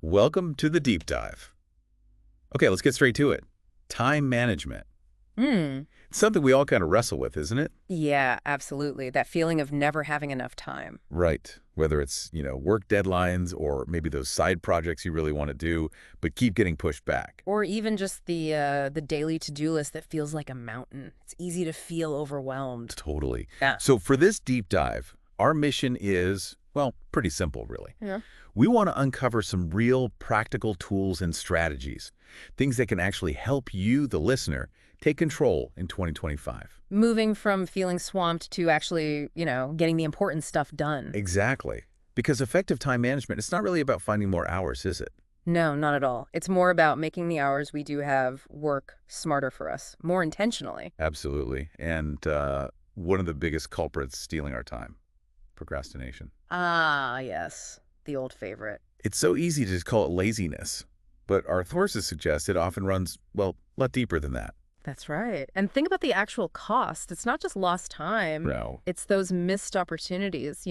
Welcome to the deep dive. Okay, let's get straight to it. Time management. Hmm. It's something we all kind of wrestle with, isn't it? Yeah, absolutely. That feeling of never having enough time. Right. Whether it's, work deadlines or maybe those side projects you really want to do, but keep getting pushed back. Or even just the daily to-do list that feels like a mountain. It's easy to feel overwhelmed. Totally. Yeah. So for this deep dive, our mission is, well, pretty simple, really. Yeah. We want to uncover some real practical tools and strategies, things that can actually help you, the listener, take control in 2025. Moving from feeling swamped to actually, getting the important stuff done. Exactly. Because effective time management, it's not really about finding more hours, is it? No, not at all. It's more about making the hours we do have work smarter for us, more intentionally. Absolutely. And one of the biggest culprits stealing our time, procrastination. Ah, yes. The old favorite. It's so easy to just call it laziness, but our sources suggest it often runs, well, a lot deeper than that. That's right. And think about the actual cost. It's not just lost time. No. It's those missed opportunities,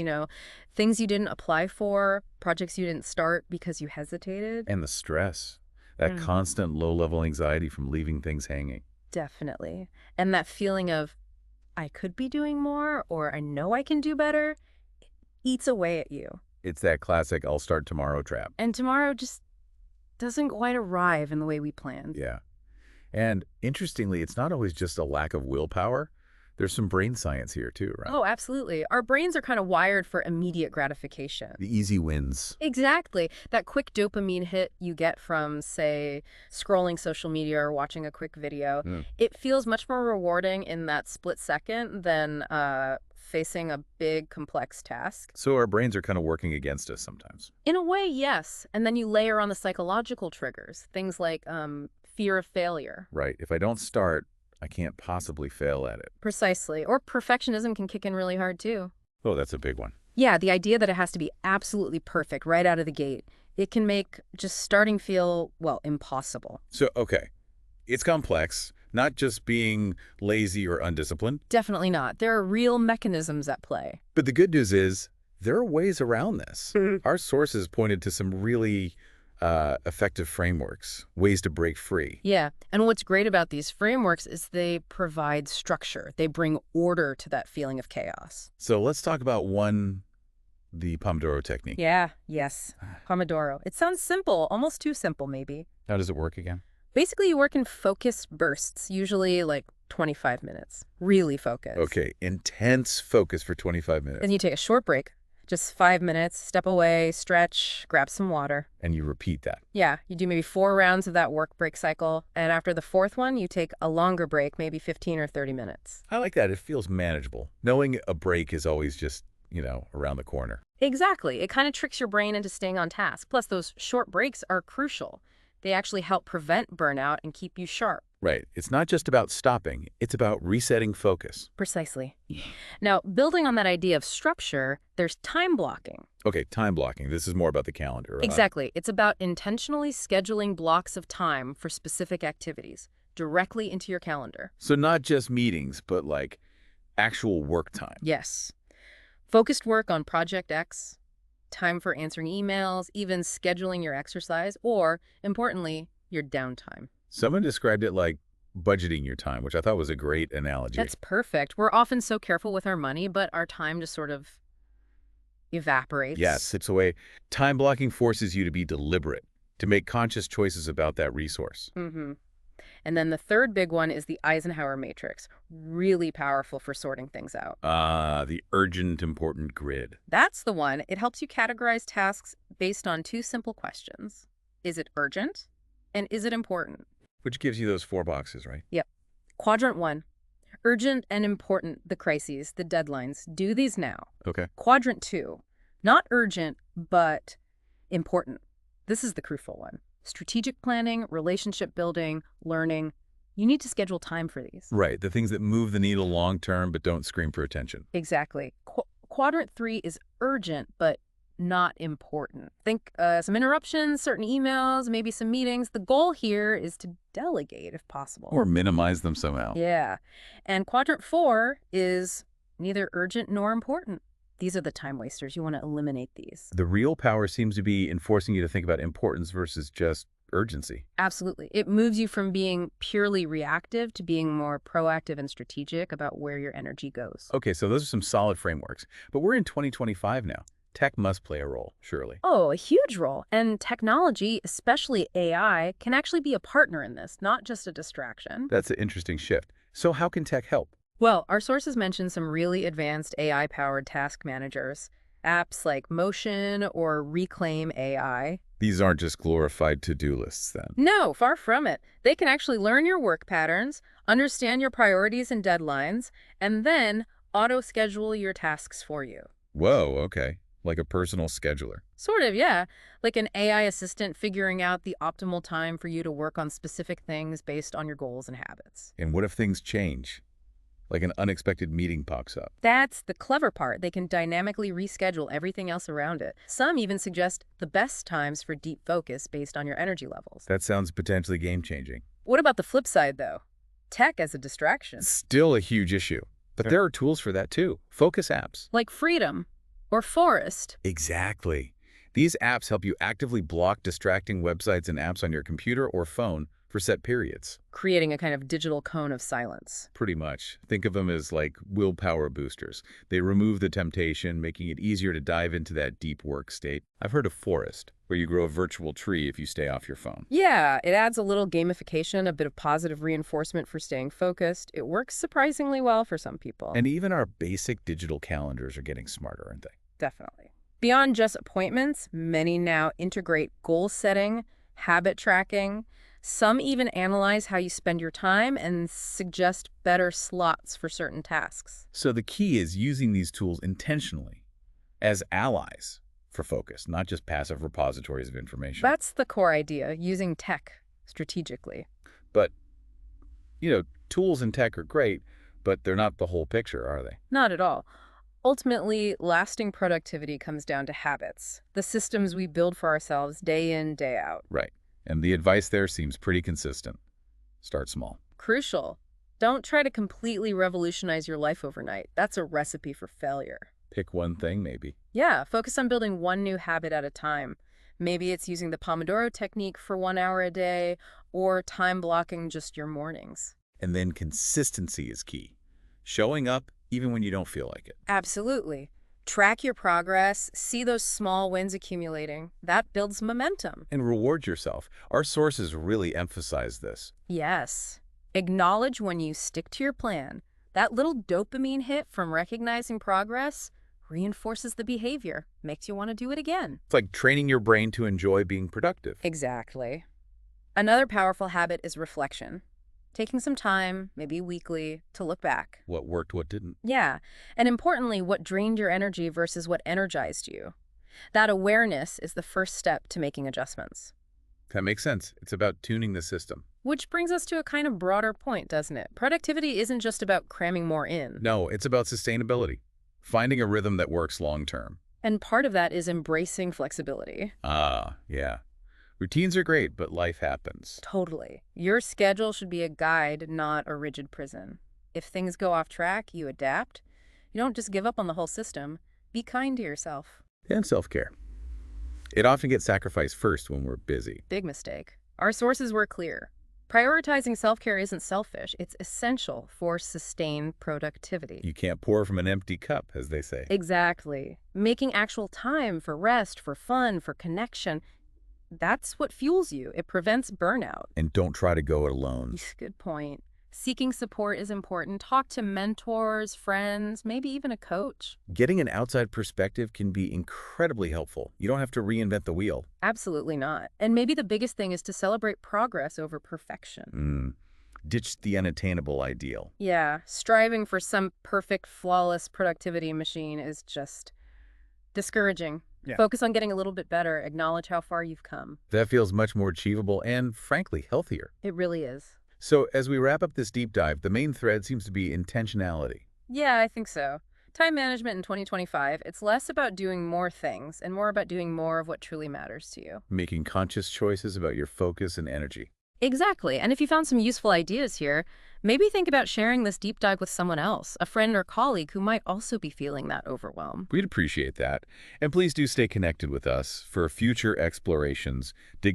things you didn't apply for, projects you didn't start because you hesitated. And the stress, that Mm. constant low-level anxiety from leaving things hanging. Definitely. And that feeling of, I could be doing more, or I know I can do better, eats away at you. It's that classic I'll start tomorrow trap. And tomorrow just doesn't quite arrive in the way we planned. Yeah. And interestingly, it's not always just a lack of willpower. There's some brain science here too, right? Oh, absolutely. Our brains are kind of wired for immediate gratification. The easy wins. Exactly. That quick dopamine hit you get from, say, scrolling social media or watching a quick video, Mm. it feels much more rewarding in that split second than facing a big, complex task. So our brains are kind of working against us sometimes. In a way, yes. And then you layer on the psychological triggers, things like fear of failure. Right. If I don't start, I can't possibly fail at it. Precisely. Or perfectionism can kick in really hard, too. Oh, that's a big one. Yeah, the idea that it has to be absolutely perfect right out of the gate, it can make just starting feel, well, impossible. So, okay, it's complex, not just being lazy or undisciplined. Definitely not. There are real mechanisms at play. But the good news is there are ways around this. Our sources pointed to some really effective frameworks, ways to break free. Yeah, and what's great about these frameworks is they provide structure. They bring order to that feeling of chaos. So let's talk about one, the Pomodoro technique. Yeah, yes. Pomodoro. It sounds simple, almost too simple maybe. How does it work again? Basically, you work in focused bursts, usually like 25 minutes. Really focused. Okay, intense focus for 25 minutes. Then you take a short break, just 5 minutes, step away, stretch, grab some water. And you repeat that. Yeah, you do maybe 4 rounds of that work break cycle, and after the 4th one, you take a longer break, maybe 15 or 30 minutes. I like that. It feels manageable. Knowing a break is always just, around the corner. Exactly. It kind of tricks your brain into staying on task. Plus, those short breaks are crucial. They actually help prevent burnout and keep you sharp. Right. It's not just about stopping. It's about resetting focus. Precisely. Now, building on that idea of structure, there's time blocking. Okay, time blocking. This is more about the calendar. Exactly. It's about intentionally scheduling blocks of time for specific activities directly into your calendar. So not just meetings, but like actual work time. Yes. Focused work on Project X, time for answering emails, even scheduling your exercise, or, importantly, your downtime. Someone described it like budgeting your time, which I thought was a great analogy. That's perfect. We're often so careful with our money, but our time just sort of evaporates. Yes, it's a way. Time blocking forces you to be deliberate, to make conscious choices about that resource. Mm-hmm. And then the third big one is the Eisenhower Matrix. Really powerful for sorting things out. The urgent, important grid. That's the one. It helps you categorize tasks based on 2 simple questions. Is it urgent? And is it important? Which gives you those 4 boxes, right? Yep. Quadrant 1. Urgent and important, the crises, the deadlines. Do these now. Okay. Quadrant 2. Not urgent, but important. This is the crucial one. Strategic planning, relationship building, learning. You need to schedule time for these. Right. The things that move the needle long term but don't scream for attention. Exactly. Quadrant 3 is urgent, but not important. Think some interruptions, certain emails, maybe some meetings. The goal here is to delegate if possible. Or minimize them somehow. Yeah. And quadrant 4 is neither urgent nor important. These are the time wasters. You want to eliminate these. The real power seems to be in forcing you to think about importance versus just urgency. Absolutely. It moves you from being purely reactive to being more proactive and strategic about where your energy goes. Okay, so those are some solid frameworks. But we're in 2025 now. Tech must play a role, surely. Oh, a huge role. And technology, especially AI, can actually be a partner in this, not just a distraction. That's an interesting shift. So how can tech help? Well, our sources mention some really advanced AI-powered task managers, apps like Motion or Reclaim AI. These aren't just glorified to-do lists, then. No, far from it. They can actually learn your work patterns, understand your priorities and deadlines, and then auto-schedule your tasks for you. Whoa, okay. Like a personal scheduler. Sort of, yeah. Like an AI assistant figuring out the optimal time for you to work on specific things based on your goals and habits. And what if things change? Like an unexpected meeting pops up. That's the clever part. They can dynamically reschedule everything else around it. Some even suggest the best times for deep focus based on your energy levels. That sounds potentially game-changing. What about the flip side, though? Tech as a distraction. Still a huge issue. But there are tools for that too. Focus apps. Like Freedom or Forest. Exactly. These apps help you actively block distracting websites and apps on your computer or phone for set periods. Creating a kind of digital cone of silence. Pretty much. Think of them as like willpower boosters. They remove the temptation, making it easier to dive into that deep work state. I've heard of Forest, where you grow a virtual tree if you stay off your phone. Yeah, it adds a little gamification, a bit of positive reinforcement for staying focused. It works surprisingly well for some people. And even our basic digital calendars are getting smarter, aren't they? Definitely. Beyond just appointments, many now integrate goal setting, habit tracking. Some even analyze how you spend your time and suggest better slots for certain tasks. So the key is using these tools intentionally as allies for focus, not just passive repositories of information. That's the core idea, using tech strategically. But, tools and tech are great, but they're not the whole picture, are they? Not at all. Ultimately, lasting productivity comes down to habits, the systems we build for ourselves day in, day out. Right. And the advice there seems pretty consistent. Start small. Crucial. Don't try to completely revolutionize your life overnight. That's a recipe for failure. Pick one thing, maybe. Yeah, focus on building one new habit at a time. Maybe it's using the Pomodoro technique for 1 hour a day, or time blocking just your mornings. And then consistency is key. Showing up even when you don't feel like it. Absolutely. Track your progress, see those small wins accumulating. That builds momentum. And reward yourself. Our sources really emphasize this. Yes. Acknowledge when you stick to your plan. That little dopamine hit from recognizing progress reinforces the behavior, makes you want to do it again. It's like training your brain to enjoy being productive. Exactly. Another powerful habit is reflection. Taking some time, maybe weekly, to look back. What worked, what didn't. Yeah, and importantly, what drained your energy versus what energized you. That awareness is the first step to making adjustments. That makes sense. It's about tuning the system. Which brings us to a kind of broader point, doesn't it? Productivity isn't just about cramming more in. No, it's about sustainability. Finding a rhythm that works long term. And part of that is embracing flexibility. Ah, yeah. Routines are great, but life happens. Totally. Your schedule should be a guide, not a rigid prison. If things go off track, you adapt. You don't just give up on the whole system. Be kind to yourself. And self-care. It often gets sacrificed first when we're busy. Big mistake. Our sources were clear. Prioritizing self-care isn't selfish. It's essential for sustained productivity. You can't pour from an empty cup, as they say. Exactly. Making actual time for rest, for fun, for connection, that's what fuels you. It prevents burnout. And don't try to go it alone. Good point. Seeking support is important. Talk to mentors, friends, maybe even a coach. Getting an outside perspective can be incredibly helpful. You don't have to reinvent the wheel. Absolutely not. And maybe the biggest thing is to celebrate progress over perfection. Ditch the unattainable ideal. Yeah, striving for some perfect, flawless productivity machine is just discouraging. Yeah. Focus on getting a little bit better. Acknowledge how far you've come. That feels much more achievable and, frankly, healthier. It really is. So, as we wrap up this deep dive, the main thread seems to be intentionality. Yeah, I think so. Time management in 2025, it's less about doing more things and more about doing more of what truly matters to you. Making conscious choices about your focus and energy. Exactly. And if you found some useful ideas here, maybe think about sharing this deep dive with someone else, a friend or colleague who might also be feeling that overwhelm. We'd appreciate that. And please do stay connected with us for future explorations, digging